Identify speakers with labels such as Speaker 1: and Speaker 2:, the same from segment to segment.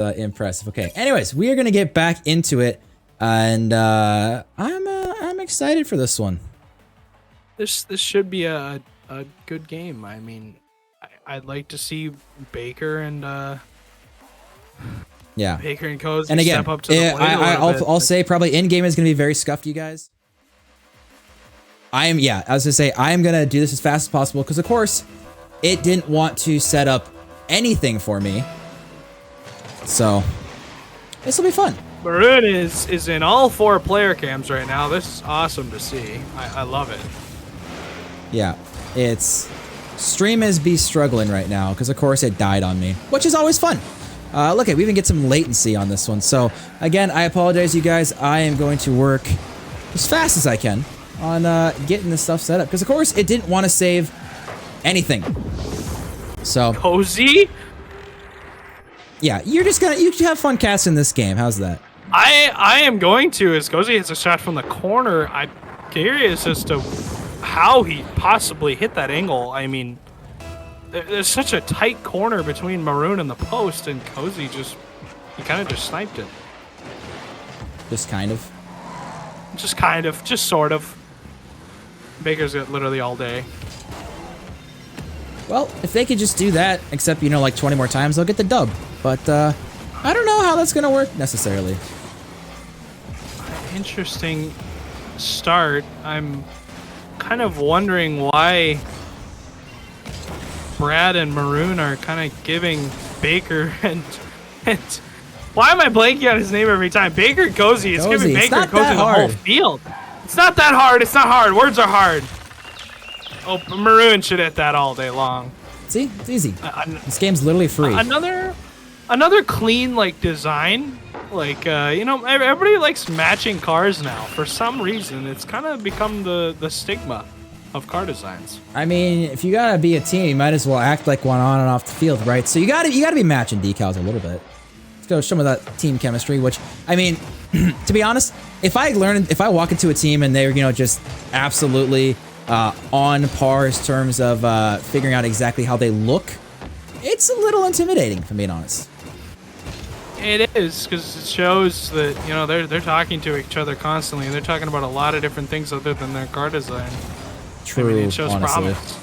Speaker 1: Impressive. Okay. Anyways, we are gonna get back into it, and I'm excited for this one.
Speaker 2: This should be a good game. I mean, I'd like to see Baker and
Speaker 1: Yeah.
Speaker 2: Baker and Cozy
Speaker 1: And again,
Speaker 2: step up to the plate
Speaker 1: I'll say probably in game is gonna be very scuffed, you guys. I was gonna say I am gonna do this as fast as possible because of course it didn't want to set up anything for me. So this will be fun.
Speaker 2: Maroon is in all 4 player cams right now. This is awesome to see. I love it.
Speaker 1: Yeah, it's stream is be struggling right now because of course it died on me, which is always fun. Look at we even get some latency on this one. So again, I apologize, you guys. I am going to work as fast as I can on getting this stuff set up because of course it didn't want to save anything. So
Speaker 2: Cozy.
Speaker 1: Yeah, you have fun casting this game. How's that?
Speaker 2: I am going to, as Cozy hits a shot from the corner. I'm curious as to how he possibly hit that angle. I mean, there's such a tight corner between Maroon and the post, and Cozy he kind of just sniped it.
Speaker 1: Just kind of?
Speaker 2: Just sort of. Baker's got literally all day.
Speaker 1: Well, if they could just do that, except, like 20 more times, they'll get the dub. But, I don't know how that's gonna work, necessarily.
Speaker 2: Interesting start. I'm kind of wondering why Brad and Maroon are kind of giving Baker and why am I blanking on his name every time? Baker and Cozy. It's giving Baker and Cozy the whole field. It's not that hard. It's not hard. Words are hard. Oh, Maroon should hit that all day long.
Speaker 1: See, it's easy. This game's literally free.
Speaker 2: Another clean design. Everybody likes matching cars now. For some reason, it's kind of become the stigma of car designs.
Speaker 1: I mean, if you gotta be a team, you might as well act like one on and off the field, right? So you gotta be matching decals a little bit. Let's go show them that team chemistry. Which I mean, to be honest, if I walk into a team and they're just absolutely on par in terms of figuring out exactly how they look, it's a little intimidating, if I'm being honest.
Speaker 2: It is, because it shows that they're talking to each other constantly, and they're talking about a lot of different things other than their car design.
Speaker 1: True.
Speaker 2: I mean, it shows
Speaker 1: honestly.
Speaker 2: promise.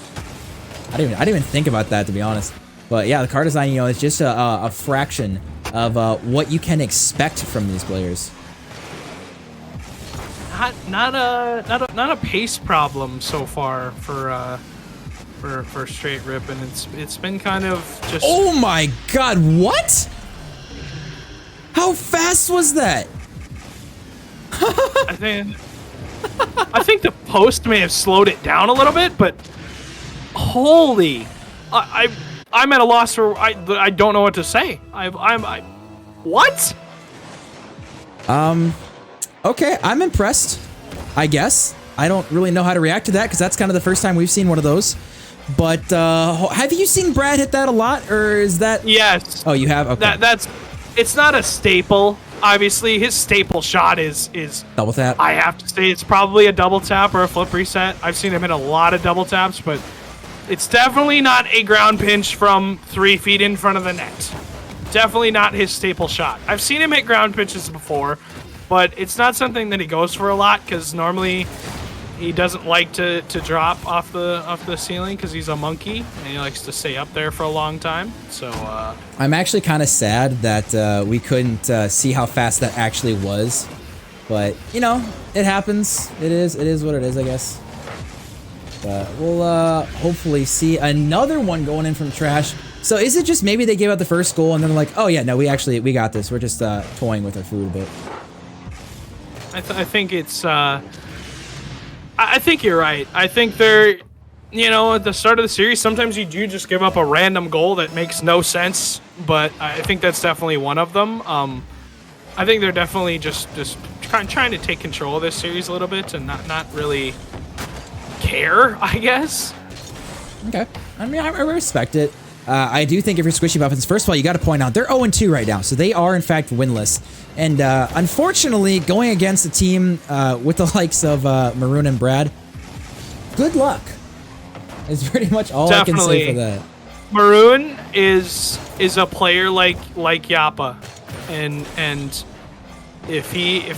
Speaker 1: I didn't even think about that, to be honest. But yeah, the car design, is just a fraction of what you can expect from these players.
Speaker 2: Not a pace problem so far for Str8 Rippin. It's been kind of just.
Speaker 1: Oh my God! What? How fast was that?
Speaker 2: I think the post may have slowed it down a little bit, but holy, I'm at a loss for I don't know what to say. What?
Speaker 1: Okay, I'm impressed, I guess. I don't really know how to react to that because that's kind of the first time we've seen one of those. But have you seen Brad hit that a lot, or is that?
Speaker 2: Yes.
Speaker 1: Oh, you have. Okay.
Speaker 2: It's not a staple. Obviously, his staple shot is
Speaker 1: double tap.
Speaker 2: I have to say it's probably a double tap or a flip reset. I've seen him hit a lot of double taps, but it's definitely not a ground pinch from 3 feet in front of the net. Definitely not his staple shot. I've seen him hit ground pinches before, but it's not something that he goes for a lot because normally he doesn't like to drop off the ceiling because he's a monkey and he likes to stay up there for a long time. So
Speaker 1: I'm actually kind of sad that we couldn't see how fast that actually was, but it happens. It is what it is, I guess. But we'll hopefully see another one going in from trash. So is it just maybe they gave out the first goal and then they're like, oh yeah, no, we got this. We're just toying with our food a bit.
Speaker 2: I think it's. I think you're right. I think they're, at the start of the series, sometimes you do just give up a random goal that makes no sense, but I think that's definitely one of them. I think they're definitely just trying to take control of this series a little bit and not really care, I guess.
Speaker 1: Okay. I mean, I respect it. I do think if you're SquishyMuffinz, first of all, you got to point out they're 0-2 right now, so they are in fact winless. And unfortunately, going against a team with the likes of Maroon and Brad, good luck. Is pretty much all I can say for that.
Speaker 2: Maroon is a player like Yappa, and if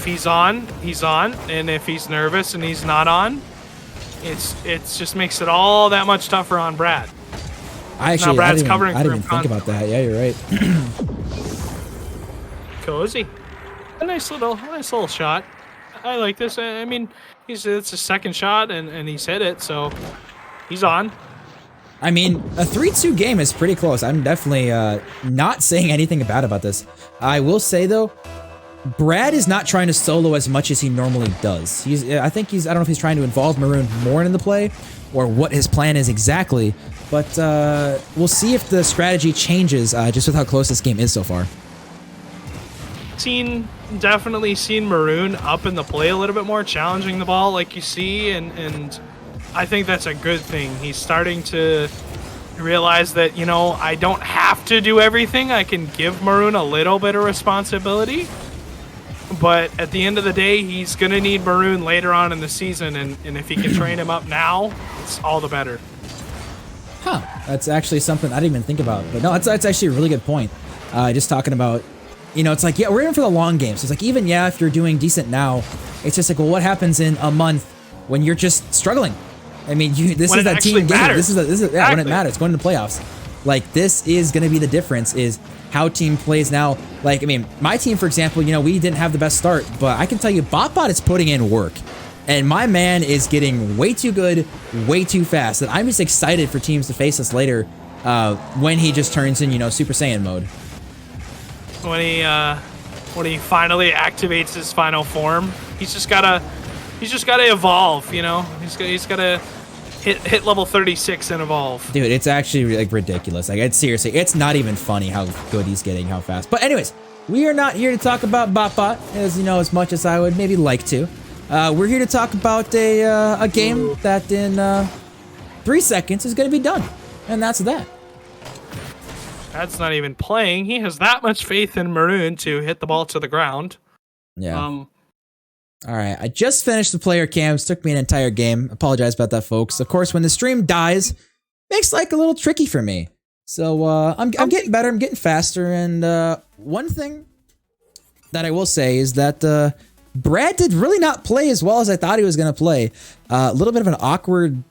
Speaker 2: he's on, he's on, and if he's nervous and he's not on, it's just makes it all that much tougher on Brad.
Speaker 1: I didn't even think about that. Yeah, you're right.
Speaker 2: Cozy, a nice little shot. I like this. I mean, it's a second shot, and he's hit it, so he's on.
Speaker 1: I mean, a 3-2 game is pretty close. I'm definitely not saying anything bad about this. I will say, though, Brad is not trying to solo as much as he normally does. I don't know if he's trying to involve Maroon more in the play or what his plan is exactly, but we'll see if the strategy changes just with how close this game is so far.
Speaker 2: Definitely seen Maroon up in the play a little bit more, challenging the ball like you see, and I think that's a good thing. He's starting to realize that, I don't have to do everything. I can give Maroon a little bit of responsibility. But at the end of the day, he's going to need Maroon later on in the season, and if he can train him up now, it's all the better.
Speaker 1: Huh. That's actually something I didn't even think about. But no, that's actually a really good point. Just talking about, it's like, yeah, we're in for the long game. So it's like, even, yeah, if you're doing decent now, it's just like, well, what happens in a month when you're just struggling? I mean, this is that team game. This is exactly. When it matters, going to the playoffs. Like, this is going to be the difference, is how team plays now. Like, I mean, my team, for example, we didn't have the best start, but I can tell you, BotBot is putting in work. And my man is getting way too good, way too fast. And I'm just excited for teams to face us later when he just turns in, Super Saiyan mode.
Speaker 2: When he finally activates his final form, he's just gotta evolve, He's gotta hit level 36 and evolve.
Speaker 1: Dude, it's actually like ridiculous. Like, seriously, it's not even funny how good he's getting, how fast. But anyways, we are not here to talk about BotBot, as much as I would maybe like to. We're here to talk about a game that in 3 seconds is going to be done, and that's that.
Speaker 2: That's not even playing. He has that much faith in Maroon to hit the ball to the ground.
Speaker 1: Yeah. All right, I just finished the player cams. Took me an entire game. Apologize about that, folks. Of course, when the stream dies, makes like a little tricky for me. So I'm getting better. I'm getting faster. And one thing that I will say is that Brad did really not play as well as I thought he was going to play. A little bit of an awkward,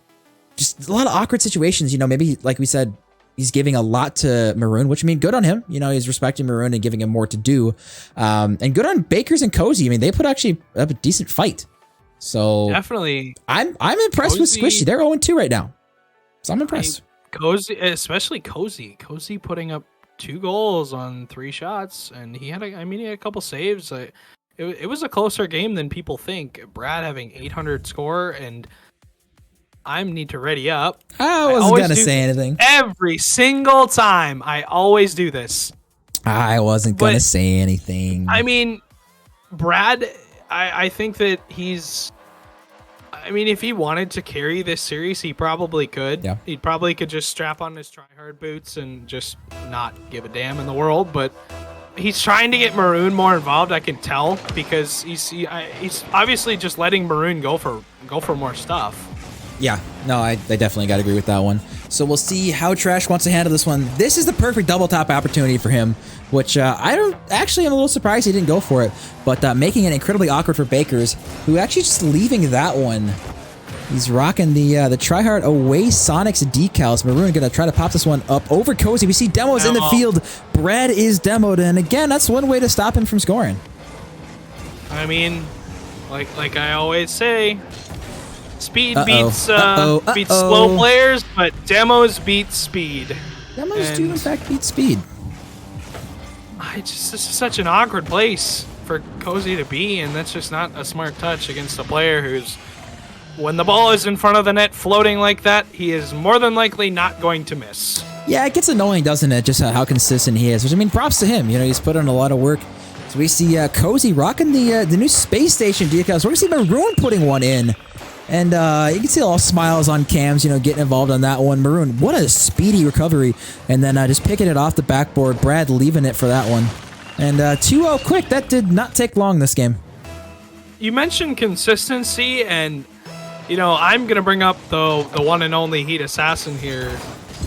Speaker 1: just a lot of awkward situations. Maybe like we said, he's giving a lot to Maroon, which, I mean, good on him. He's respecting Maroon and giving him more to do. And good on Bakers and Cozy. I mean, they put actually up a decent fight. So
Speaker 2: definitely,
Speaker 1: I'm impressed with Squishy. They're 0-2 right now, so I'm impressed.
Speaker 2: Cozy, especially Cozy putting up 2 goals on 3 shots, and he had a couple saves. It was a closer game than people think. Brad having 800 score, and I need to ready up.
Speaker 1: I wasn't going to say anything.
Speaker 2: Every single time. I always do this.
Speaker 1: I wasn't going to say anything.
Speaker 2: I mean, Brad, I think that he's... I mean, if he wanted to carry this series, he probably could. Yeah. He probably could just strap on his tryhard boots and just not give a damn in the world. But he's trying to get Maroon more involved, I can tell, because he's obviously just letting Maroon go for more stuff.
Speaker 1: Yeah, no, I definitely got to agree with that one. So we'll see how Trash wants to handle this one. This is the perfect double tap opportunity for him, which I'm a little surprised he didn't go for it, but making it incredibly awkward for Bakers, who actually just leaving that one. He's rocking the tryhard away Sonics decals. Maroon gonna try to pop this one up over Cozy. We see Demos in the field. Brad is demoed, and again, that's one way to stop him from scoring.
Speaker 2: I mean, like I always say, speed beats slow players, but demos beat speed.
Speaker 1: Demos do in fact beat speed.
Speaker 2: This is such an awkward place for Cozy to be, and that's just not a smart touch against a player who's, when the ball is in front of the net floating like that, he is more than likely not going to miss. Yeah, it gets annoying, doesn't it, just how consistent he is, which, I mean, props to him. He's put in a lot of work. So we see Cozy rocking the new space station decals. We're going to see Maroon putting one in. And you can see all smiles on cams, getting involved on that one. Maroon, what a speedy recovery. And then just picking it off the backboard. Brad leaving it for that one. And 2-0 quick. That did not take long this game. You mentioned consistency, and, I'm going to bring up the one and only Heat Assassin here.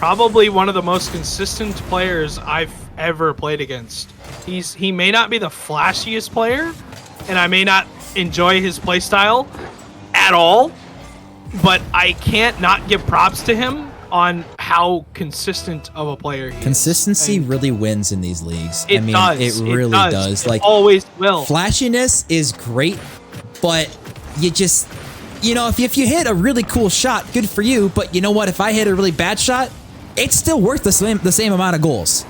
Speaker 2: probably one of the most consistent players I've ever played against. He may not be the flashiest player, and I may not enjoy his playstyle at all, but I can't not give props to him on how consistent of a player he is.
Speaker 1: Consistency really wins in these leagues.
Speaker 2: It does.
Speaker 1: It really does.
Speaker 2: It
Speaker 1: like
Speaker 2: always will.
Speaker 1: Flashiness is great, but you just, you know, if you hit a really cool shot, good for you. But you know what? If I hit a really bad shot, it's still worth the same amount of goals.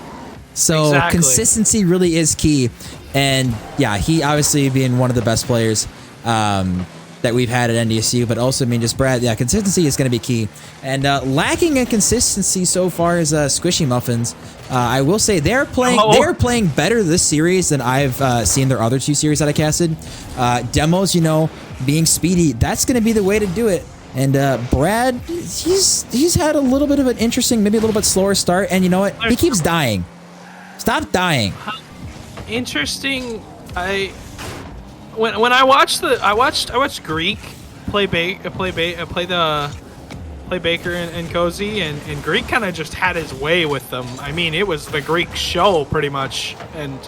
Speaker 1: So
Speaker 2: exactly.
Speaker 1: Consistency really is key. And yeah, he obviously being one of the best players that we've had at NDSU, but also, I mean, just Brad, yeah, consistency is going to be key. And lacking in consistency so far is SquishyMuffinz. I will say they're playing better this series than I've seen their other 2 series that I casted. Demos, you know, being speedy, that's going to be the way to do it. And Brad, he's had a little bit of an interesting, maybe a little bit slower start, and you know what? He keeps dying. Stop dying.
Speaker 2: Interesting. When I watched Greek play Baker and Cozy, and Greek kind of just had his way with them. I mean, it was the Greek show pretty much, and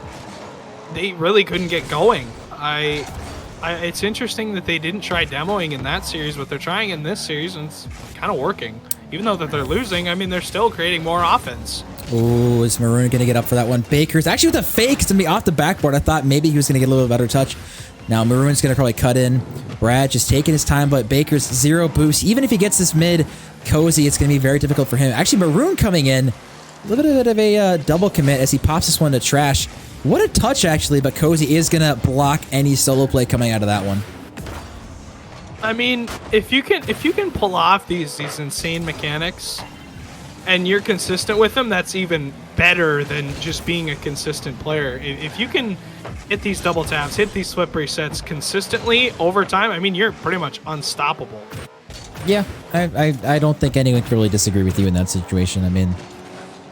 Speaker 2: they really couldn't get going. It's interesting that they didn't try demoing in that series, but they're trying in this series, and it's kind of working. Even though that they're losing, I mean, they're still creating more offense.
Speaker 1: Oh, is Maroon going to get up for that one? Baker's actually with a fake. It's going to be off the backboard. I thought maybe he was going to get a little bit better touch. Now Maroon's going to probably cut in. Brad just taking his time, but Baker's 0 boost. Even if he gets this mid Cozy, it's going to be very difficult for him. Actually, Maroon coming in. A little bit of a double commit as he pops this one to trash. What a touch, actually, but Cozy is going to block any solo play coming out of that one.
Speaker 2: I mean, if you can pull off these insane mechanics and you're consistent with them, that's even better than just being a consistent player. If you can hit these double taps, hit these flip resets consistently over time, I mean, you're pretty much unstoppable.
Speaker 1: Yeah, I don't think anyone can really disagree with you in that situation. I mean,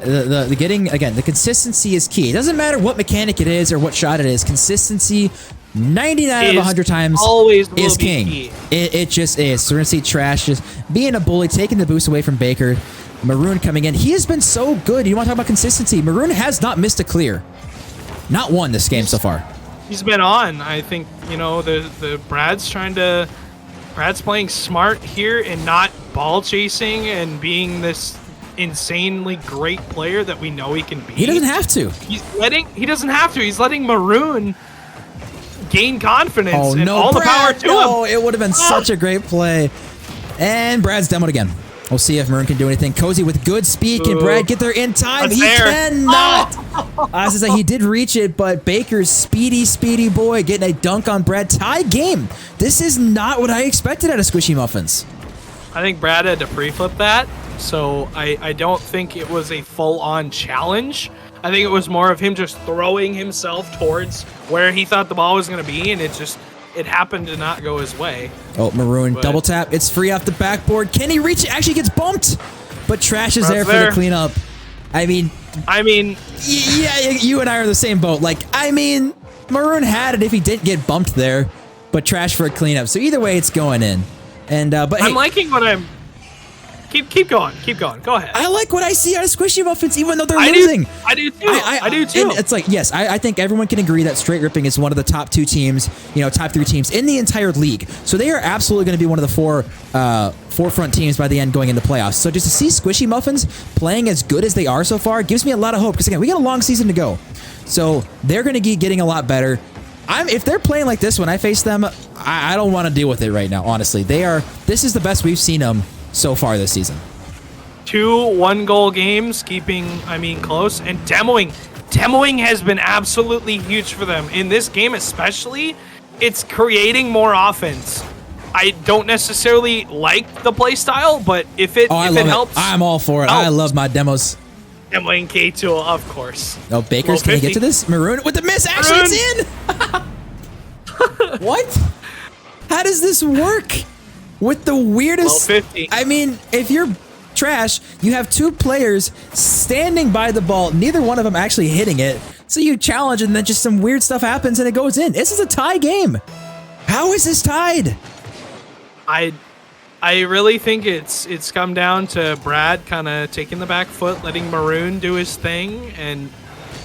Speaker 1: the getting, again, the consistency is key. It doesn't matter what mechanic it is or what shot it is. Consistency 99 out of 100 times
Speaker 2: always
Speaker 1: is king. It just is. So we're going to see Trash just being a bully, taking the boost away from Baker. Maroon coming in. He has been so good. You want to talk about consistency? Maroon has not missed a clear. Not one this game so far.
Speaker 2: He's been on. I think, you know, the Brad's playing smart here and not ball chasing and being this insanely great player that we know he can be.
Speaker 1: He doesn't have to.
Speaker 2: He doesn't have to. He's letting Maroon gain confidence.
Speaker 1: Oh,
Speaker 2: and
Speaker 1: no,
Speaker 2: all
Speaker 1: Brad,
Speaker 2: the power to
Speaker 1: no,
Speaker 2: him.
Speaker 1: It would have been such a great play. And Brad's demoed again. We'll see if Maroon can do anything. Cozy with good speed. Can Brad get there in time? He cannot. I was like, he did reach it, but Baker's speedy boy getting a dunk on Brad. Tie game. This is not what I expected out of SquishyMuffinz.
Speaker 2: I think Brad had to pre-flip that, so I don't think it was a full-on challenge. I think it was more of him just throwing himself towards where he thought the ball was going to be, and it happened to not go his way.
Speaker 1: Oh, Maroon, double tap. It's free off the backboard. Can he reach it? Actually gets bumped, but Trash is there for the cleanup. I mean, yeah, you and I are in the same boat. Like, I mean, Maroon had it if he didn't get bumped there, but Trash for a cleanup. So either way, it's going in. And but
Speaker 2: I'm liking what I'm. Keep going. Go ahead.
Speaker 1: I like what I see out of SquishyMuffinz, even though they're losing.
Speaker 2: I do too. I do too.
Speaker 1: And it's like, yes, I think everyone can agree that Str8 Rippin is one of the top 2 teams, you know, top 3 teams in the entire league. So they are absolutely going to be one of the forefront teams by the end going into playoffs. So just to see SquishyMuffinz playing as good as they are so far gives me a lot of hope because again, we got a long season to go. So they're going to be getting a lot better. If they're playing like this when I face them, I don't want to deal with it right now. Honestly, this is the best we've seen them so far this season.
Speaker 2: 2 1-goal games, keeping, close, and demoing. Demoing has been absolutely huge for them. In this game especially, it's creating more offense. I don't necessarily like the play style, but if it helps...
Speaker 1: I'm all for it. I love my demos.
Speaker 2: Demoing K2, of course.
Speaker 1: Oh, Baker's, can he get to this? Maroon with the miss. Actually, it's in! What? How does this work? With the weirdest...
Speaker 2: 50.
Speaker 1: I mean, if you're Trash, you have 2 players standing by the ball, neither one of them actually hitting it. So you challenge and then just some weird stuff happens and it goes in. This is a tie game. How is this tied?
Speaker 2: I really think it's come down to Brad kind of taking the back foot, letting Maroon do his thing, and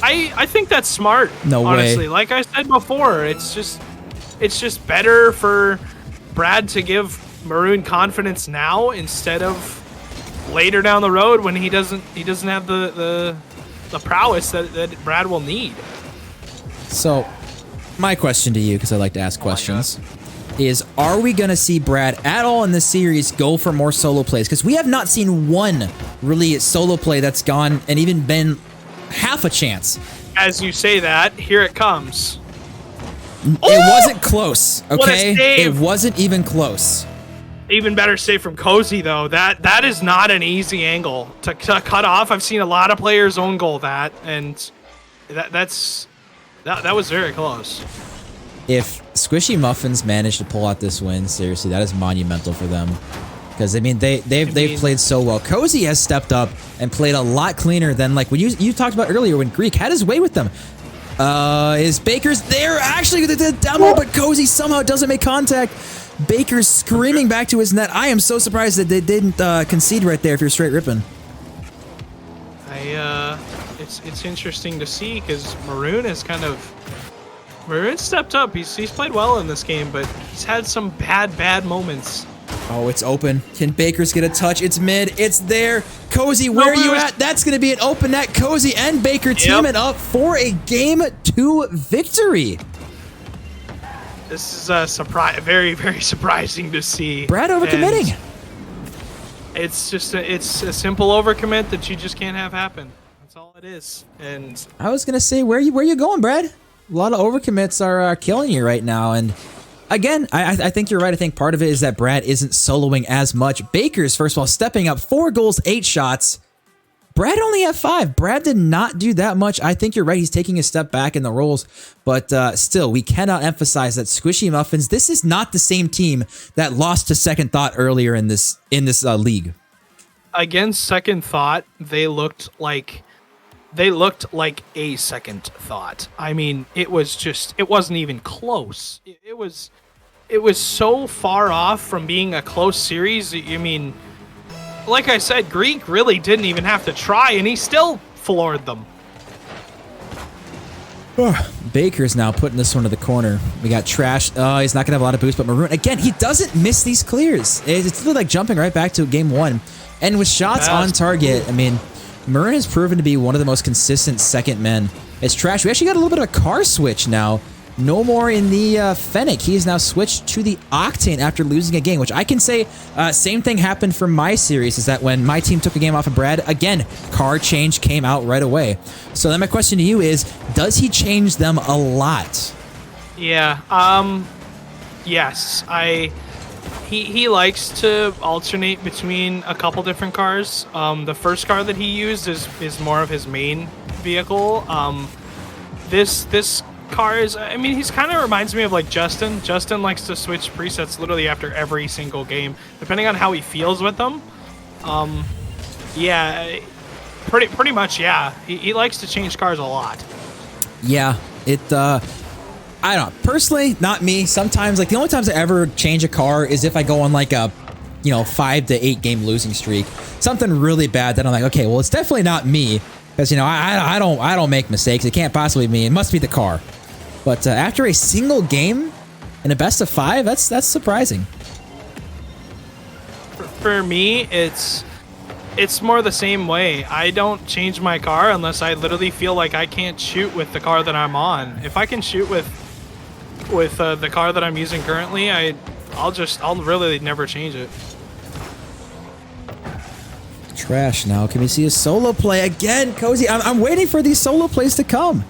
Speaker 2: I think that's smart.
Speaker 1: No way.
Speaker 2: Honestly, like I said before, it's just better for Brad to give Maroon confidence now instead of later down the road when he doesn't have the prowess that Brad will need.
Speaker 1: So, my question to you, because I like to ask questions, is are we going to see Brad at all in this series go for more solo plays? Because we have not seen one really solo play that's gone and even been half a chance.
Speaker 2: As you say that, here it comes.
Speaker 1: It wasn't close, okay?
Speaker 2: What a save.
Speaker 1: It wasn't even close.
Speaker 2: Even better save from Cozy, though. That is not an easy angle to cut off. I've seen a lot of players own goal that, and that was very close.
Speaker 1: If SquishyMuffinz managed to pull out this win, seriously, that is monumental for them. Because I mean, they've played so well. Cozy has stepped up and played a lot cleaner than like when you talked about earlier when Greek had his way with them. Is Baker's there? Actually, the demo, but Cozy somehow doesn't make contact. Baker's screaming back to his net. I am so surprised that they didn't concede right there if you're straight ripping.
Speaker 2: It's interesting to see because Maroon stepped up. He's played well in this game, but he's had some bad moments.
Speaker 1: Oh, it's open. Can Bakers get a touch? It's mid. It's there. Cozy, where are you at? That's going to be an open net. Cozy and Baker teaming up for a Game 2 victory.
Speaker 2: This is a surprise, very surprising to see.
Speaker 1: Brad overcommitting.
Speaker 2: And it's just it's a simple overcommit that you just can't have happen. That's all it is. And
Speaker 1: I was going to say, where you going, Brad? A lot of overcommits are killing you right now, and again, I think you're right. I think part of it is that Brad isn't soloing as much. Baker's, first of all, stepping up 4 goals, 8 shots. Brad only had 5. Brad did not do that much. I think you're right. He's taking a step back in the roles, but still, we cannot emphasize that SquishyMuffinz, this is not the same team that lost to Second Thought earlier in this league.
Speaker 2: Against Second Thought, they looked like a Second Thought. I mean, it wasn't even close. It was so far off from being a close series. I mean, like I said, Greek really didn't even have to try, and he still floored them.
Speaker 1: Baker's now putting this one to the corner. We got Trash. Oh, he's not going to have a lot of boost, but Maroon, again, he doesn't miss these clears. It's really like jumping right back to game 1. And with shots on target, I mean, Maroon has proven to be one of the most consistent second men. It's Trash. We actually got a little bit of a car switch now. No more in the Fennec. He is now switched to the Octane after losing a game, which I can say same thing happened for my series, is that when my team took a game off of Brad, again, car change came out right away. So then my question to you is, does he change them a lot?
Speaker 2: Yeah. Yes. He likes to alternate between a couple different cars. The first car that he used is more of his main vehicle. This car is, I mean, he's kind of reminds me of like Justin. Justin likes to switch presets literally after every single game, depending on how he feels with them. Yeah, pretty much, yeah. He likes to change cars a lot.
Speaker 1: Yeah, I don't know. Personally, not me. Sometimes, like, the only times I ever change a car is if I go on like a, 5 to 8 game losing streak. Something really bad that I'm like, okay, well, it's definitely not me. Because, I don't make mistakes. It can't possibly be me. It must be the car. But after a single game in a best of 5, that's surprising.
Speaker 2: For me, it's more the same way. I don't change my car unless I literally feel like I can't shoot with the car that I'm on. If I can shoot with the car that I'm using currently, I'll really never change it.
Speaker 1: Trash now. Can we see a solo play again? Cozy, I'm waiting for these solo plays to come.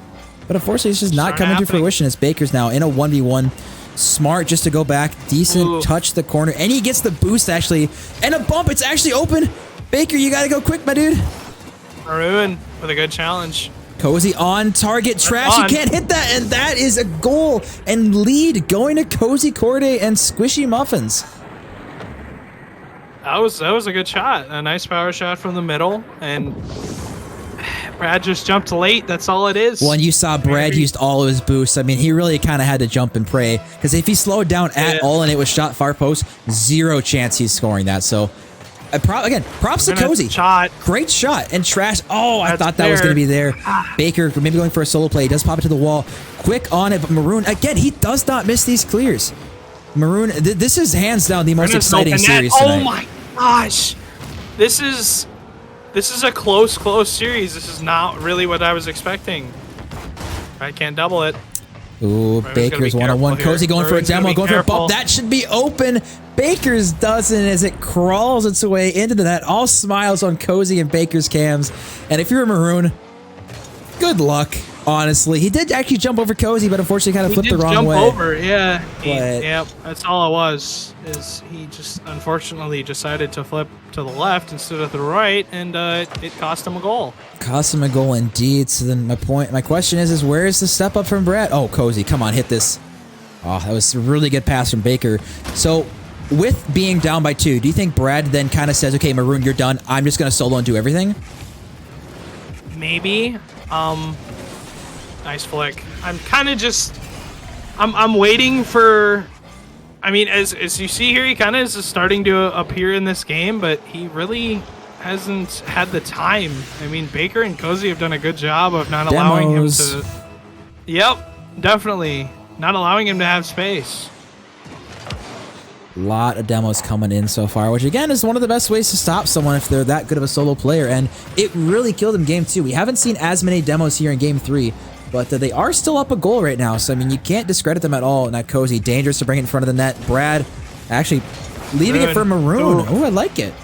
Speaker 1: But unfortunately, it's just not coming to fruition. It's Baker's now in a 1v1. Smart just to go back. Decent touch the corner. And he gets the boost, actually. And a bump. It's actually open. Baker, you got to go quick, my dude.
Speaker 2: Maroon with a good challenge.
Speaker 1: Cozy on target. Trash, you can't hit that. And that is a goal and lead going to Cozy Corday and SquishyMuffinz.
Speaker 2: That was a good shot. A nice power shot from the middle. And Brad just jumped late. That's all it is.
Speaker 1: Well, and you saw Brad used all of his boosts. I mean, he really kind of had to jump and pray, because if he slowed down at all and it was shot far post, zero chance he's scoring that. So, again, props to Cozy. Great shot. And Trash. Oh, I thought that was going to be there. Baker maybe going for a solo play. He does pop it to the wall. Quick on it, but Maroon, again, he does not miss these clears. Maroon, this is hands down the most exciting series tonight.
Speaker 2: Oh my gosh. This is a close series. This is not really what I was expecting. I can't double it.
Speaker 1: Ooh, Baker's one-on-one. Cozy going for a demo, going for a bump. That should be open. Baker's doesn't as it crawls its way into the net. All smiles on Cozy and Baker's cams. And if you're a Maroon, good luck, honestly. He did actually jump over Cozy, but unfortunately kind of flipped the wrong way.
Speaker 2: Jump over, yeah. Yep, that's all it was. Is he just unfortunately decided to flip to the left instead of the right, and it cost him a goal.
Speaker 1: Cost him a goal indeed. So then my question is where is the step up from Brad? Oh, Cozy, come on, hit this. Oh, that was a really good pass from Baker. So with being down by 2, do you think Brad then kind of says, okay, Maroon, you're done. I'm just going to solo and do everything?
Speaker 2: Maybe. Nice flick. I'm kind of just... I'm waiting for... I mean, as you see here, he kind of is starting to appear in this game, but he really hasn't had the time. I mean, Baker and Cozy have done a good job of not allowing him to... Yep, definitely. Not allowing him to have space.
Speaker 1: A lot of demos coming in so far, which again is one of the best ways to stop someone if they're that good of a solo player, and it really killed him game 2. We haven't seen as many demos here in game 3, but they are still up a goal right now, so I mean, you can't discredit them at all. Not Cozy, dangerous to bring it in front of the net. Brad actually leaving it for Maroon. Oh, I like it.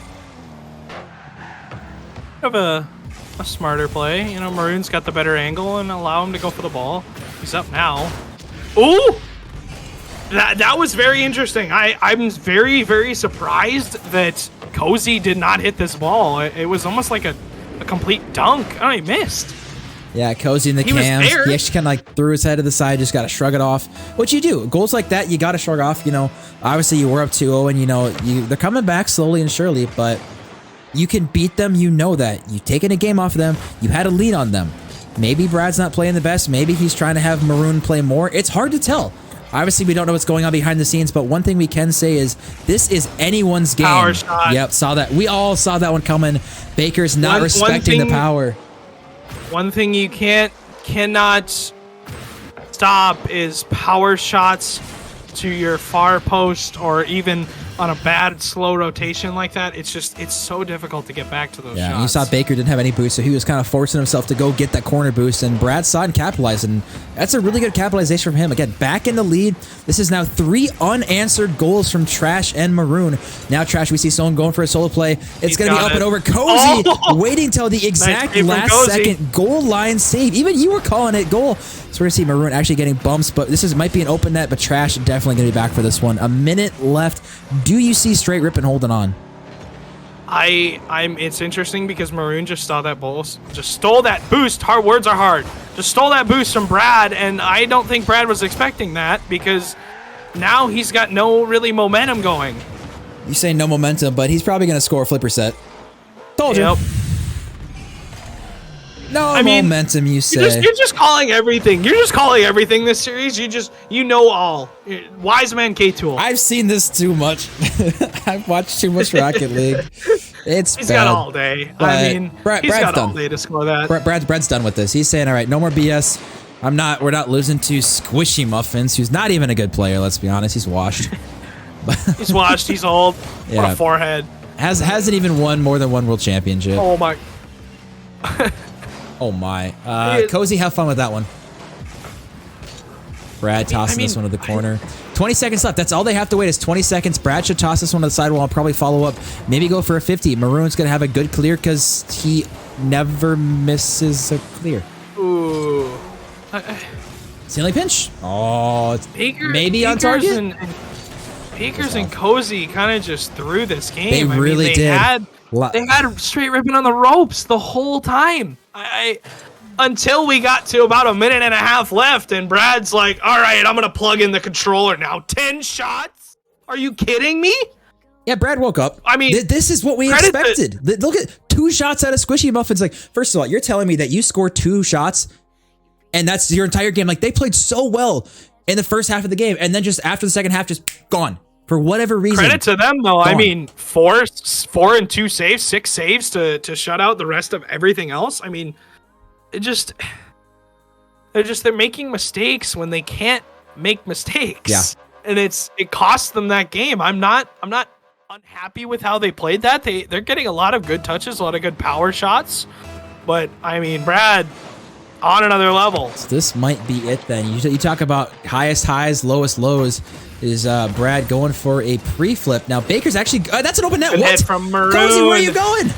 Speaker 2: Have a smarter play. You know, Maroon's got the better angle and allow him to go for the ball. He's up now. Ooh! That was very interesting. I'm very, very surprised that Cozy did not hit this ball. It was almost like a complete dunk. Oh, he missed.
Speaker 1: Yeah, Cozy in the cams. He actually kind of like threw his head to the side, just got to shrug it off. What you do, goals like that, you got to shrug off. You know, obviously you were up 2-0 and, you know, they're coming back slowly and surely, but you can beat them. You know that. You've taken a game off of them. You had a lead on them. Maybe Brad's not playing the best. Maybe he's trying to have Maroon play more. It's hard to tell. Obviously, we don't know what's going on behind the scenes, but one thing we can say is this is anyone's game.
Speaker 2: Power shot.
Speaker 1: Yep, saw that. We all saw that one coming. Baker's not respecting the power.
Speaker 2: One thing you cannot stop is power shots to your far post, or even on a bad slow rotation like that. It's so difficult to get back to those shots.
Speaker 1: You saw Baker didn't have any boost, so he was kind of forcing himself to go get that corner boost, and Brad saw it and capitalized, and that's a really good capitalization from him. Again, back in the lead. This is now 3 unanswered goals from Trash and Maroon. Now Trash, we see someone going for a solo play. It's going to be up and over. Cozy waiting till the exact last second goal line save. Even you were calling it goal. So we're going to see Maroon actually getting bumps, but this might be an open net, but Trash definitely going to be back for this one. A minute left. Do you see Str8 Rippin holding on?
Speaker 2: It's interesting because Maroon just saw that just stole that boost. Hard words are hard. Just stole that boost from Brad, and I don't think Brad was expecting that, because now he's got no really momentum going.
Speaker 1: You say no momentum, but he's probably going to score a flipper set. Told you.
Speaker 2: Yep.
Speaker 1: No momentum, you say.
Speaker 2: You're just calling everything. You're just calling everything this series. You know all. Wise man K-Tool.
Speaker 1: I've seen this too much. I've watched too much Rocket League. He's
Speaker 2: got all day.
Speaker 1: But
Speaker 2: I mean,
Speaker 1: Brad's
Speaker 2: he's got
Speaker 1: done.
Speaker 2: all day to score that.
Speaker 1: Brad's done with this. He's saying, all right, no more BS. We're not losing to SquishyMuffinz, who's not even a good player, let's be honest. He's washed.
Speaker 2: He's washed. He's old.
Speaker 1: Yeah.
Speaker 2: What a forehead.
Speaker 1: Hasn't even won more than one world championship.
Speaker 2: Oh my.
Speaker 1: Oh my. Cozy, have fun with that one. Brad tossing this one to the corner. 20 seconds left. That's all they have to wait is 20 seconds. Brad should toss this one to the sidewall and probably follow up. Maybe go for a 50. Maroon's going to have a good clear because he never misses a clear.
Speaker 2: Ooh.
Speaker 1: Silly pinch. Oh, maybe on
Speaker 2: Bakers
Speaker 1: target.
Speaker 2: Bakers and Cozy kind of just threw this game.
Speaker 1: They really did.
Speaker 2: They had Str8 Rippin on the ropes the whole time. Until we got to about a minute and a half left, and Brad's like, all right, I'm going to plug in the controller now. 10 shots? Are you kidding me?
Speaker 1: Yeah, Brad woke up.
Speaker 2: I mean,
Speaker 1: this is what we expected. Look at 2 2 shots out of SquishyMuffinz. Like, first of all, you're telling me that you scored 2 shots and that's your entire game. Like, they played so well in the first half of the game, and then just after the second half, just gone for whatever reason.
Speaker 2: Credit to them, though. I mean, 4 and 2 saves, 6 saves to shut out the rest of everything else. I mean, they're making mistakes when they can't make mistakes.
Speaker 1: Yeah.
Speaker 2: And it costs them that game. I'm not unhappy with how they played that. They're getting a lot of good touches, a lot of good power shots. But I mean, Brad, on another level.
Speaker 1: So this might be it then. You talk about highest highs, lowest lows. Is Brad going for a pre-flip? Now Baker's actually that's an open net. What?
Speaker 2: From Maroon.
Speaker 1: Cozy, where are you going?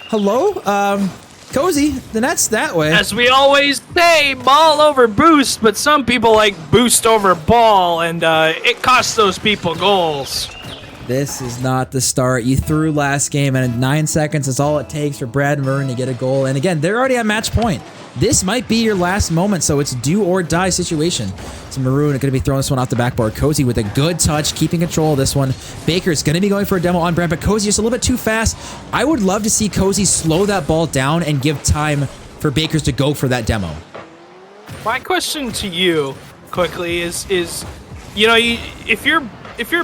Speaker 1: Hello, Cozy. The net's that way.
Speaker 2: As we always say, ball over boost, but some people like boost over ball, and it costs those people goals.
Speaker 1: This is not the start. You threw last game, and in 9 seconds is all it takes for Brad and Maroon to get a goal. And again, they're already at match point. This might be your last moment, so it's do or die situation. So Maroon are going to be throwing this one off the backboard. Cozy with a good touch, keeping control of this one. Baker's going to be going for a demo on Brad, but Cozy just a little bit too fast. I would love to see Cozy slow that ball down and give time for Bakers to go for that demo.
Speaker 2: My question to you, quickly, is you know, if you're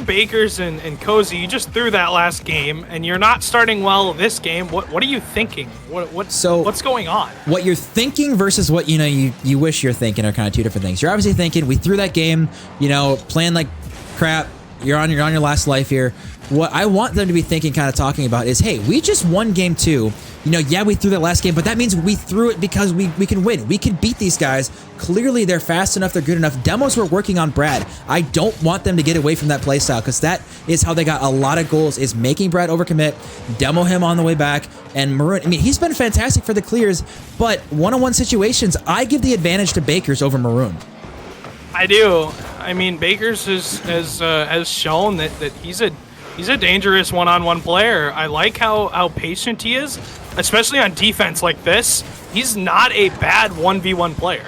Speaker 2: Bakers and Cozy, you just threw that last game, and you're not starting well this game. What are you thinking? What's going on?
Speaker 1: What you're thinking versus what you wish you're thinking are kind of two different things. You're obviously thinking we threw that game, playing like crap. You're on your last life here. What I want them to be thinking, kind of talking about, is, hey, we just won game 2. Yeah, we threw that last game, but that means we threw it because we can win. We can beat these guys. Clearly, they're fast enough. They're good enough. Demos were working on Brad. I don't want them to get away from that play style, because that is how they got a lot of goals, is making Brad overcommit, demo him on the way back. And Maroon, I mean, he's been fantastic for the clears, but one-on-one situations, I give the advantage to Bakers over Maroon.
Speaker 2: I do. I mean, Bakers has shown that he's a dangerous one-on-one player. I like how patient he is, especially on defense like this. He's not a bad 1v1 player.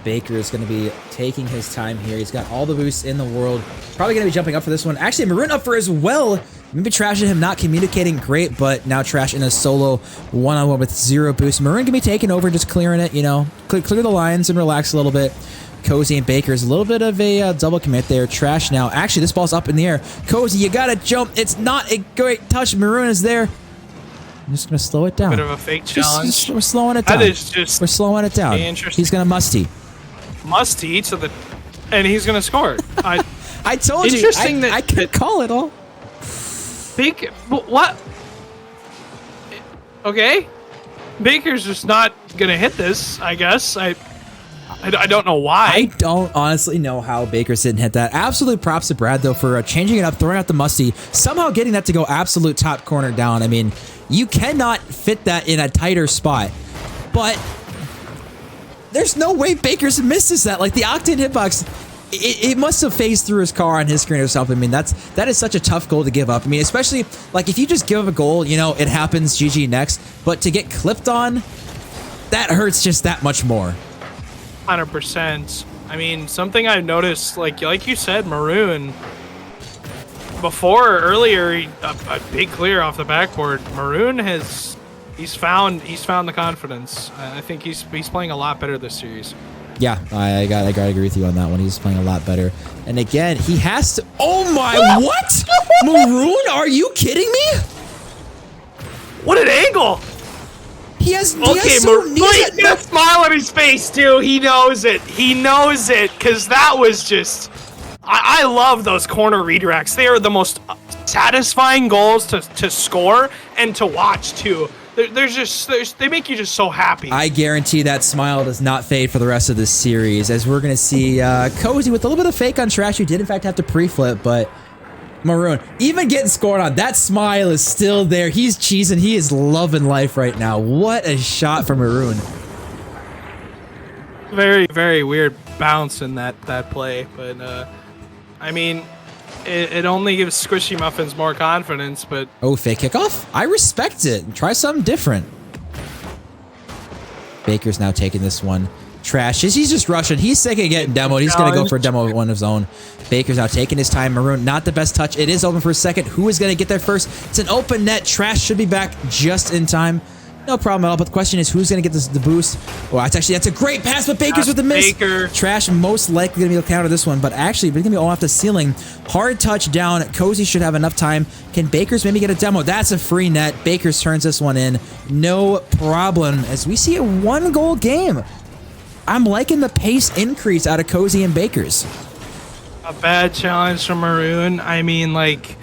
Speaker 1: Baker is going to be taking his time here. He's got all the boosts in the world. Probably going to be jumping up for this one. Actually, Maroon up for as well. Maybe trashing him, not communicating great, but now Trash in a solo one-on-one with 0 boost. Maroon can be taking over, just clearing it, clear the lines and relax a little bit. Cozy and Baker's a little bit of a double commit there. Trash now. Actually, this ball's up in the air. Cozy, you gotta jump. It's not a great touch. Maroon is there. I'm just gonna slow it down.
Speaker 2: Bit of a fake challenge.
Speaker 1: We're slowing it down.
Speaker 2: That is just
Speaker 1: we're slowing it down.
Speaker 2: Interesting.
Speaker 1: He's gonna musty
Speaker 2: and he's gonna score.
Speaker 1: I told you. I can call it all.
Speaker 2: What? Okay. Baker's just not gonna hit this, I guess. I don't know why.
Speaker 1: I don't honestly know how Bakers didn't hit that. Absolute props to Brad, though, for changing it up, throwing out the musty, somehow getting that to go absolute top corner down. I mean, you cannot fit that in a tighter spot, but there's no way Bakers misses that. Like, the Octane hitbox, it must have phased through his car on his screen or something. I mean, that is such a tough goal to give up. I mean, especially, like, if you just give up a goal, it happens, GG next, but to get clipped on, that hurts just that much more.
Speaker 2: 100%. I mean, something I've noticed, like you said, Maroon, earlier, a big clear off the backboard. Maroon he's found the confidence. I think he's playing a lot better this series.
Speaker 1: Yeah, I gotta agree with you on that one. He's playing a lot better. And again, he has to. Oh my! What? Maroon? Are you kidding me?
Speaker 2: What an angle!
Speaker 1: He has
Speaker 2: that smile on his face too. He knows it. Because that was just. I love those corner redirects. They are the most satisfying goals to score and to watch too. They make you just so happy.
Speaker 1: I guarantee that smile does not fade for the rest of this series, as we're gonna see Cozy with a little bit of fake on Trash, who did in fact have to pre-flip, but Maroon, even getting scored on, that smile is still there. He's cheesing. He is loving life right now. What a shot from Maroon.
Speaker 2: Very, very weird bounce in that play, but I mean, it only gives SquishyMuffinz more confidence, but...
Speaker 1: Oh, fake kickoff? I respect it. Try something different. Baker's now taking this one. Trash. He's just rushing. He's sick of getting demoed. He's going to go for a demo of one of his own. Baker's now taking his time. Maroon, not the best touch. It is open for a second. Who is going to get there first? It's an open net. Trash should be back just in time. No problem at all, but the question is who's going to get the boost? Well, that's a great pass, but Baker's with the miss. Trash most likely going to be able to counter this one, but actually, we're going to be all off the ceiling. Hard touch down. Cozy should have enough time. Can Baker's maybe get a demo? That's a free net. Baker's turns this one in. No problem, as we see a 1-goal game. I'm liking the pace increase out of Cozy and Baker's.
Speaker 2: A bad challenge from Maroon. I mean, like...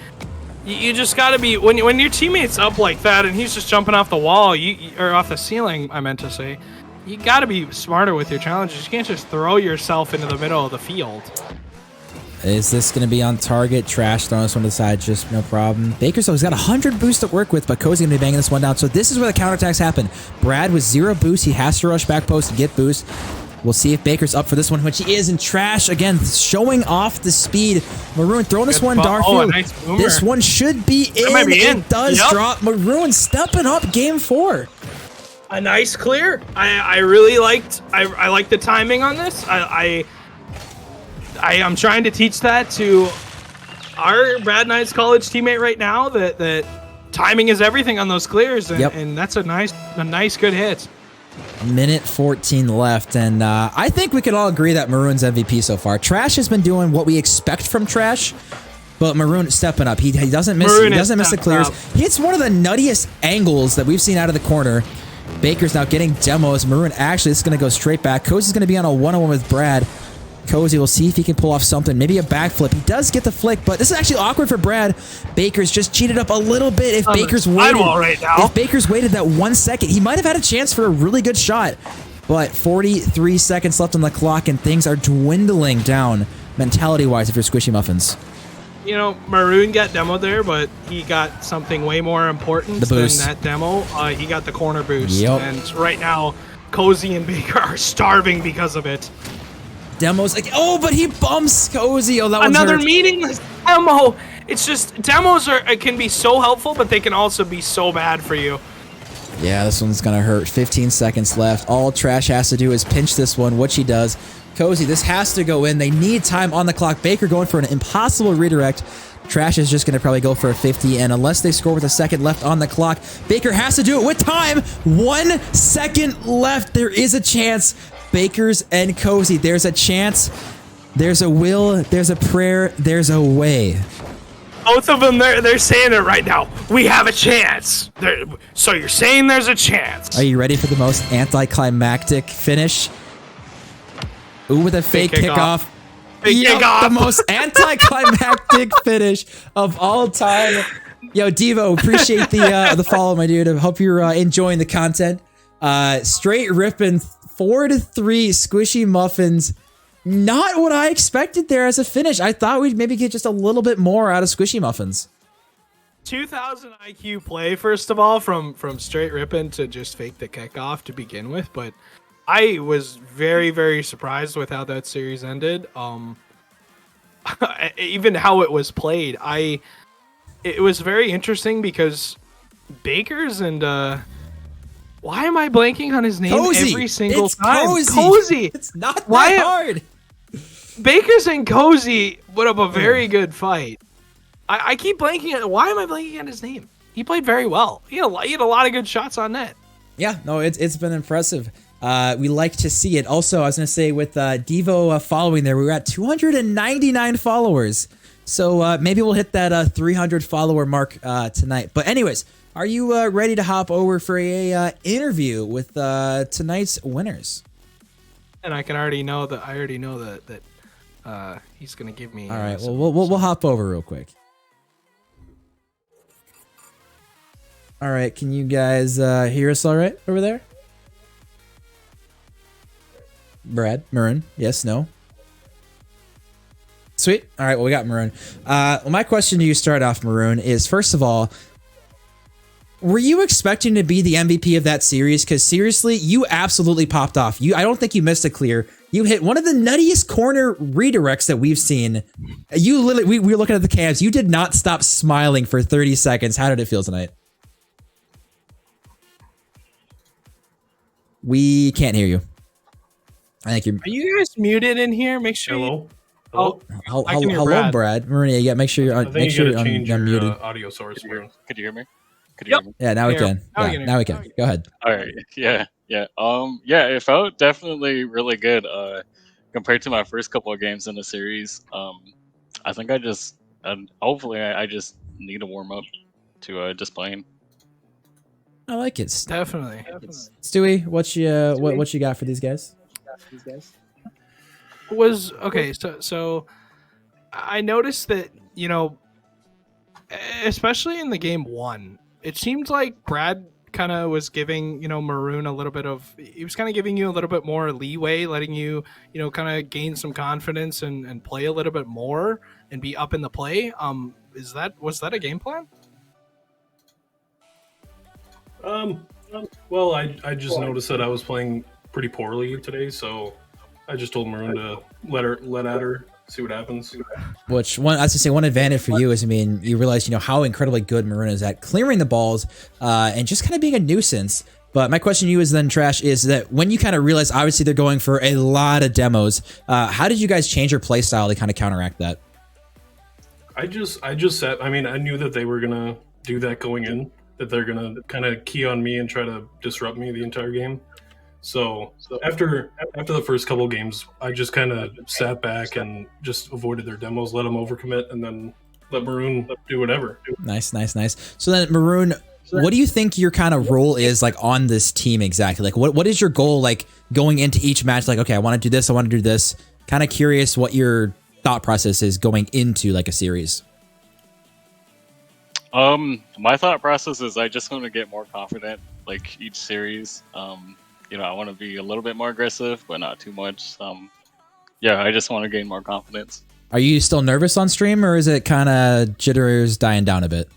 Speaker 2: You just got to be when your teammate's up like that and he's just jumping off the wall, or off the ceiling. I meant to say, you got to be smarter with your challenges. You can't just throw yourself into the middle of the field.
Speaker 1: Is this going to be on target? Trash throwing this one to the side, just no problem. Baker's though, he's got 100 boost to work with, but Cozy's going to be banging this one down. So this is where the counterattacks happen. Brad with 0 boost, he has to rush back post to get boost. We'll see if Baker's up for this one, which he is. And Trash, again, showing off the speed. Maroon throwing this one, Darfield.
Speaker 2: Oh, a nice boomer.
Speaker 1: This one should be in.
Speaker 2: Might be in.
Speaker 1: It does drop. Maroon stepping up game 4.
Speaker 2: A nice clear. I really liked. I like the timing on this. I am trying to teach that to our Brad Knights College teammate right now. That timing is everything on those clears, and that's a nice good hit.
Speaker 1: Minute 14 left, and I think we can all agree that Maroon's MVP so far. Trash has been doing what we expect from Trash, but Maroon stepping up. He doesn't miss. He doesn't miss the clears. He hits one of the nuttiest angles that we've seen out of the corner. Baker's now getting demos. Maroon actually, this is going to go straight back. Cozy's going to be on a 1-on-1 with Brad. Cozy will see if he can pull off something, maybe a backflip. He does get the flick, but this is actually awkward for Brad. Baker's just cheated up a little bit. If Baker's waited, if Baker's waited that 1 second, he might have had a chance for a really good shot. But 43 seconds left on the clock, and things are dwindling down mentality-wise if you're SquishyMuffinz.
Speaker 2: You know, Maroon got demoed there, but he got something way more important than that demo. He got the corner boost, and right now, Cozy and Baker are starving because of it.
Speaker 1: Demos like, oh, but he bumps Cozy. Oh, that one's
Speaker 2: another
Speaker 1: hurt.
Speaker 2: Meaningless demo. It's just demos can be so helpful, but they can also be so bad for you.
Speaker 1: Yeah, this one's gonna hurt. 15 seconds left. All Trash has to do is pinch this one, which he does. Cozy, this has to go in. They need time on the clock. Baker going for an impossible redirect. Trash is just gonna probably go for a 50, and unless they score with a second left on the clock, Baker has to do it with time. 1 second left. There is a chance. Baker's and Cozy, there's a chance, there's a will, there's a prayer, there's a way.
Speaker 2: Both of them, they're saying it right now. We have a chance. So you're saying there's a chance.
Speaker 1: Are you ready for the most anticlimactic finish? Ooh, with a fake kickoff. The most anticlimactic finish of all time. Yo, Devo, appreciate the follow, my dude. I hope you're enjoying the content. Straight Rippin, 4-3 SquishyMuffinz. Not what I expected there as a finish. I thought we'd maybe get just a little bit more out of SquishyMuffinz.
Speaker 2: 2000 IQ play, first of all, from Straight Rippin to just fake the kickoff to begin with, but I was very, very surprised with how that series ended. Even how it was played. It was very interesting because Baker's and why am I blanking on his name every single time? Cozy.
Speaker 1: It's not that hard.
Speaker 2: Baker's and Cozy put up a very good fight. I keep blanking on. Why am I blanking on his name? He played very well. He had a lot of good shots on net.
Speaker 1: Yeah, no, it's been impressive. We like to see it. Also, I was gonna say with Devo following there, we were at 299 followers. So maybe we'll hit that 300 follower mark tonight. But anyways. Are you ready to hop over for a interview with tonight's winners?
Speaker 2: And I already know that he's gonna give me.
Speaker 1: All right, well we'll hop over real quick. All right, can you guys hear us all right over there? Brad, Maroon, yes, no. Sweet. All right, well we got Maroon. Well, my question to you, start off, Maroon, is first of all. Were you expecting to be the MVP of that series? Because seriously, you absolutely popped off. I don't think you missed a clear. You hit one of the nuttiest corner redirects that we've seen. You literally, we were looking at the cams. You did not stop smiling for 30 seconds. How did it feel tonight? We can't hear you. I think you're.
Speaker 2: Are you guys muted in here? Make sure.
Speaker 3: Hello.
Speaker 2: Oh, I can hear
Speaker 1: Hello,
Speaker 2: Brad.
Speaker 1: Brad. Maria, yeah, make sure you're
Speaker 3: I think
Speaker 1: make
Speaker 3: you
Speaker 1: sure
Speaker 3: gotta
Speaker 1: you're
Speaker 3: change your
Speaker 1: unmuted.
Speaker 3: audio source.
Speaker 4: Could you hear me? Could you
Speaker 2: Yep.
Speaker 4: hear me?
Speaker 1: Yeah, now we
Speaker 2: Here.
Speaker 1: can.
Speaker 2: Now we
Speaker 1: Yeah,
Speaker 2: can
Speaker 1: now we can. Go ahead.
Speaker 4: All right. Yeah. Yeah. Yeah. It felt definitely really good. Compared to my first couple of games in the series. I think hopefully I just need to warm up to just playing.
Speaker 1: I like it.
Speaker 2: Definitely.
Speaker 1: Stewie, what you got for these guys?
Speaker 2: Was okay. So I noticed that, you know, especially in the game 1, it seemed like Brad kind of was giving, you know, Maroon a little bit of, he was kind of giving you a little bit more leeway, letting you, you know, kind of gain some confidence and play a little bit more and be up in the play. Was that a game plan?
Speaker 3: Well, I just noticed that I was playing pretty poorly today, so I just told Maroon to let at her, see what happens.
Speaker 1: Which one? I was to say one advantage for you is, I mean, you realize how incredibly good Maroon is at clearing the balls and just kind of being a nuisance. But my question to you is then, Trash, is that when you kind of realize, obviously they're going for a lot of demos, how did you guys change your play style to kind of counteract that?
Speaker 3: I just said, I mean, I knew that they were gonna do that going in, that they're gonna kind of key on me and try to disrupt me the entire game. So after the first couple games, I just kind of sat back and just avoided their demos, let them overcommit, and then let Maroon do whatever.
Speaker 1: Nice. So then, Maroon, what do you think your kind of role is like on this team exactly? Like, what is your goal like going into each match? Like, okay, I want to do this, I want to do this. Kind of curious what your thought process is going into like a series.
Speaker 4: My thought process is I just want to get more confident, like each series. You know, I want to be a little bit more aggressive, but not too much. Yeah, I just want to gain more confidence.
Speaker 1: Are you still nervous on stream, or is it kind of jitters dying down a bit?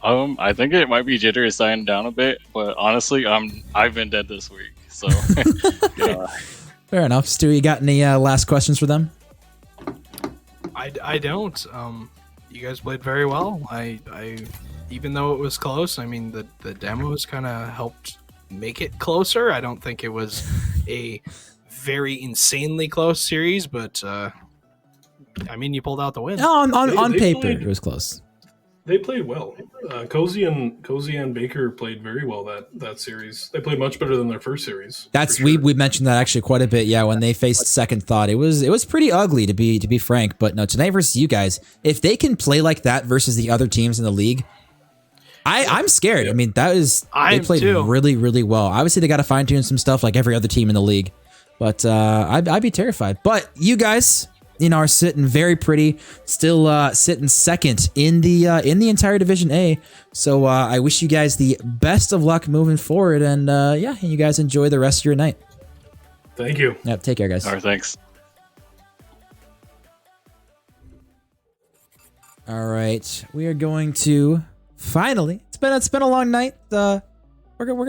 Speaker 4: I think it might be jitters dying down a bit, but honestly, I've been dead this week, so. Yeah.
Speaker 1: Fair enough. Stu, you got any last questions for them?
Speaker 2: I don't. You guys played very well. I even though it was close, I mean the demos kind of helped make it closer. I don't think it was a very insanely close series, but I mean you pulled out the win.
Speaker 1: No, on
Speaker 3: They
Speaker 1: paper
Speaker 3: played-
Speaker 1: it was close.
Speaker 3: They played well. Cozy and Baker played very well that series. They played much better than their first series.
Speaker 1: That's
Speaker 3: for sure.
Speaker 1: we mentioned that actually quite a bit. Yeah, when they faced Second Thought, it was pretty ugly to be frank. But no, tonight versus you guys, if they can play like that versus the other teams in the league, I'm scared. I mean, they played really well. Obviously, they got to fine tune some stuff like every other team in the league, but I'd be terrified. But you guys, are sitting very pretty, still sitting second in the entire Division A. So I wish you guys the best of luck moving forward, and you guys enjoy the rest of your night.
Speaker 3: Thank you.
Speaker 1: Yep, take care, guys.
Speaker 4: All right, thanks.
Speaker 1: All right, we are going to finally. It's been a long night. We're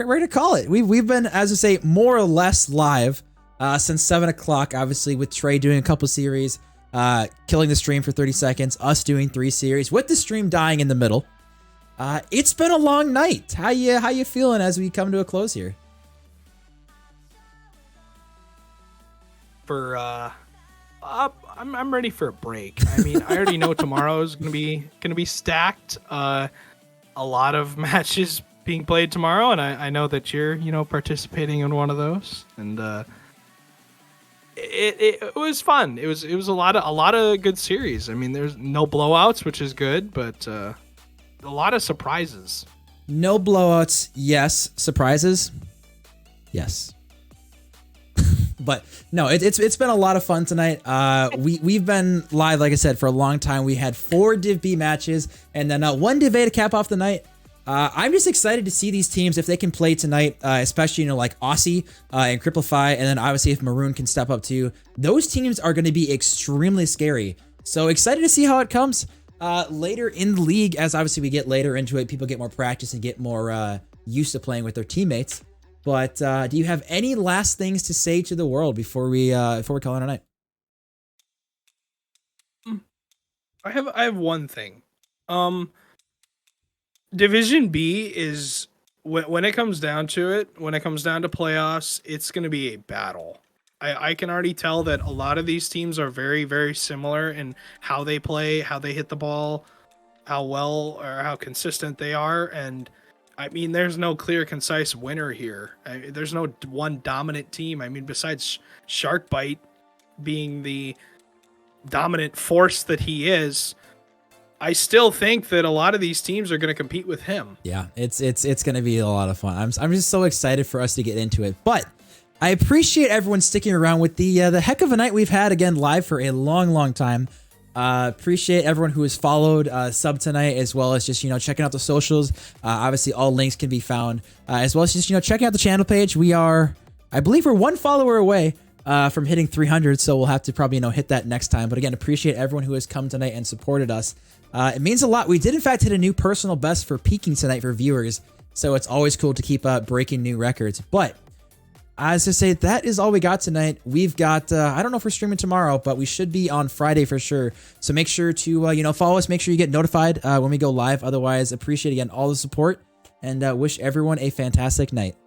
Speaker 1: ready to call it. We've been, as I say, more or less live since 7 o'clock. Obviously, with Trey doing a couple series, killing the stream for 30 seconds, us doing 3 series, with the stream dying in the middle. It's been a long night. How you feeling as we come to a close here?
Speaker 2: I'm ready for a break. I mean, I already know tomorrow's gonna be stacked. A lot of matches being played tomorrow, and I know that you're participating in one of those, and it was fun. It was a lot of good series. I mean, there's no blowouts, which is good, but a lot of surprises.
Speaker 1: No blowouts, yes. Surprises, yes. But no, it's been a lot of fun tonight. We've been live, like I said, for a long time. We had 4 Div B matches and then 1 Div A to cap off the night. I'm just excited to see these teams if they can play tonight, especially like Aussie and Cripplify, and then obviously if Maroon can step up too. Those teams are going to be extremely scary. So excited to see how it comes later in the league. As obviously we get later into it, people get more practice and get more used to playing with their teammates. But do you have any last things to say to the world before we call it a night?
Speaker 2: I have one thing. Division B is when it comes down to it, when it comes down to playoffs, it's going to be a battle. I can already tell that a lot of these teams are very, very similar in how they play, how they hit the ball, how well or how consistent they are. And I mean, there's no clear, concise winner here. There's no one dominant team. I mean, besides Sharkbite being the dominant force that he is, I still think that a lot of these teams are going to compete with him.
Speaker 1: Yeah, it's going to be a lot of fun. I'm just so excited for us to get into it. But I appreciate everyone sticking around with the heck of a night we've had again live for a long time. Appreciate everyone who has followed sub tonight, as well as just checking out the socials. Obviously, all links can be found, as well as just checking out the channel page. We are, I believe, we're 1 follower away from hitting 300, so we'll have to probably hit that next time. But again, appreciate everyone who has come tonight and supported us. It means a lot. We did in fact hit a new personal best for peaking tonight for viewers, so it's always cool to keep breaking new records. But as I say, that is all we got tonight. We've got, I don't know if we're streaming tomorrow, but we should be on Friday for sure. So make sure to, follow us. Make sure you get notified when we go live. Otherwise, appreciate again all the support and wish everyone a fantastic night.